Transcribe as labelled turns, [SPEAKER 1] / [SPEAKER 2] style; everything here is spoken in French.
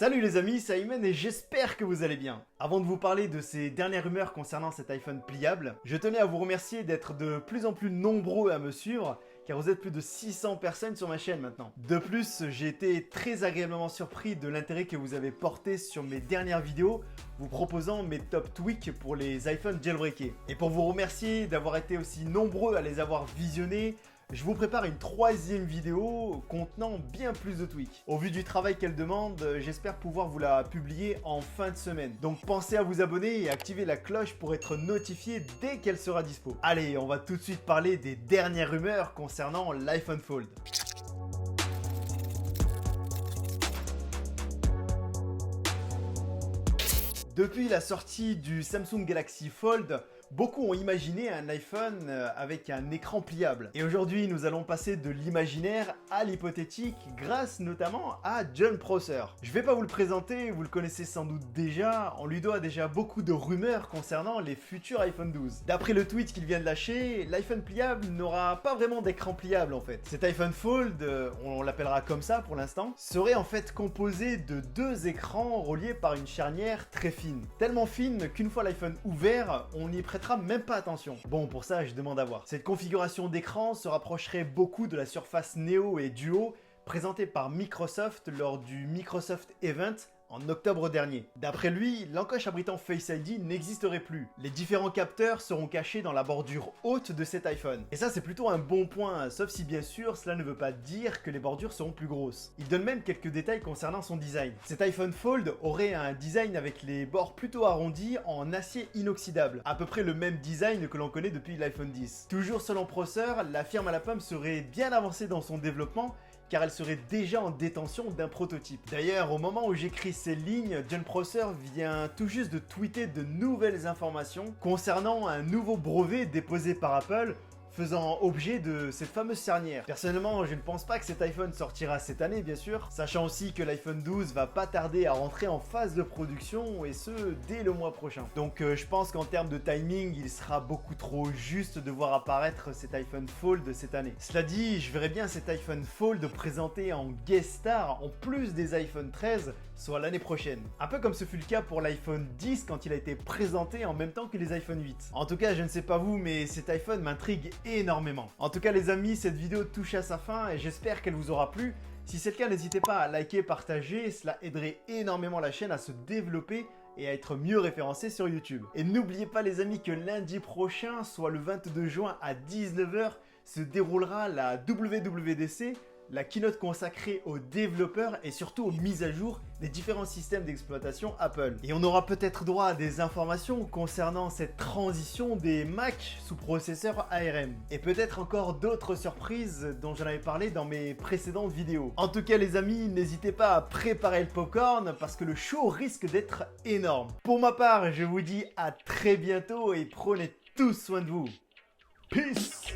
[SPEAKER 1] Salut les amis, c'est Ayman et j'espère que vous allez bien. Avant de vous parler de ces dernières rumeurs concernant cet iPhone pliable, je tenais à vous remercier d'être de plus en plus nombreux à me suivre, car vous êtes plus de 600 personnes sur ma chaîne maintenant. De plus, j'ai été très agréablement surpris de l'intérêt que vous avez porté sur mes dernières vidéos, vous proposant mes top tweaks pour les iPhones jailbreakés. Et pour vous remercier d'avoir été aussi nombreux à les avoir visionnés, je vous prépare une troisième vidéo contenant bien plus de tweaks. Au vu du travail qu'elle demande, j'espère pouvoir vous la publier en fin de semaine. Donc pensez à vous abonner et activer la cloche pour être notifié dès qu'elle sera dispo. Allez, on va tout de suite parler des dernières rumeurs concernant l'iPhone Fold. Depuis la sortie du Samsung Galaxy Fold, beaucoup ont imaginé un iPhone avec un écran pliable. Et aujourd'hui, nous allons passer de l'imaginaire à l'hypothétique grâce notamment à Jon Prosser. Je vais pas vous le présenter, vous le connaissez sans doute déjà, on lui doit déjà beaucoup de rumeurs concernant les futurs iPhone 12. D'après le tweet qu'il vient de lâcher, l'iPhone pliable n'aura pas vraiment d'écran pliable en fait. Cet iPhone Fold, on l'appellera comme ça pour l'instant, serait en fait composé de deux écrans reliés par une charnière très fine. Tellement fine qu'une fois l'iPhone ouvert, on n'y prêtera même pas attention. Bon, pour ça, je demande à voir. Cette configuration d'écran se rapprocherait beaucoup de la Surface Neo et Duo présentée par Microsoft lors du Microsoft Event en octobre dernier. D'après lui, l'encoche abritant Face ID n'existerait plus. Les différents capteurs seront cachés dans la bordure haute de cet iPhone. Et ça, c'est plutôt un bon point, sauf si bien sûr, cela ne veut pas dire que les bordures seront plus grosses. Il donne même quelques détails concernant son design. Cet iPhone Fold aurait un design avec les bords plutôt arrondis en acier inoxydable, à peu près le même design que l'on connaît depuis l'iPhone X. Toujours selon Prosser, la firme à la pomme serait bien avancée dans son développement, car elle serait déjà en détention d'un prototype. D'ailleurs, au moment où j'écris ces lignes, Jon Prosser vient tout juste de tweeter de nouvelles informations concernant un nouveau brevet déposé par Apple faisant objet de cette fameuse charnière. Personnellement, je ne pense pas que cet iPhone sortira cette année, bien sûr, sachant aussi que l'iPhone 12 va pas tarder à rentrer en phase de production, et ce, dès le mois prochain. Donc je pense qu'en termes de timing, il sera beaucoup trop juste de voir apparaître cet iPhone Fold cette année. Cela dit, je verrais bien cet iPhone Fold présenté en guest star, en plus des iPhone 13, soit l'année prochaine. Un peu comme ce fut le cas pour l'iPhone 10 quand il a été présenté en même temps que les iPhone 8. En tout cas, je ne sais pas vous, mais cet iPhone m'intrigue énormément. En tout cas les amis, cette vidéo touche à sa fin et j'espère qu'elle vous aura plu. Si c'est le cas, n'hésitez pas à liker, partager, cela aiderait énormément la chaîne à se développer et à être mieux référencée sur YouTube. Et n'oubliez pas les amis que lundi prochain, soit le 22 juin à 19 h, se déroulera la WWDC, la keynote consacrée aux développeurs et surtout aux mises à jour des différents systèmes d'exploitation Apple. Et on aura peut-être droit à des informations concernant cette transition des Mac sous processeur ARM. Et peut-être encore d'autres surprises dont j'en avais parlé dans mes précédentes vidéos. En tout cas les amis, n'hésitez pas à préparer le popcorn parce que le show risque d'être énorme. Pour ma part, je vous dis à très bientôt et prenez tous soin de vous. Peace!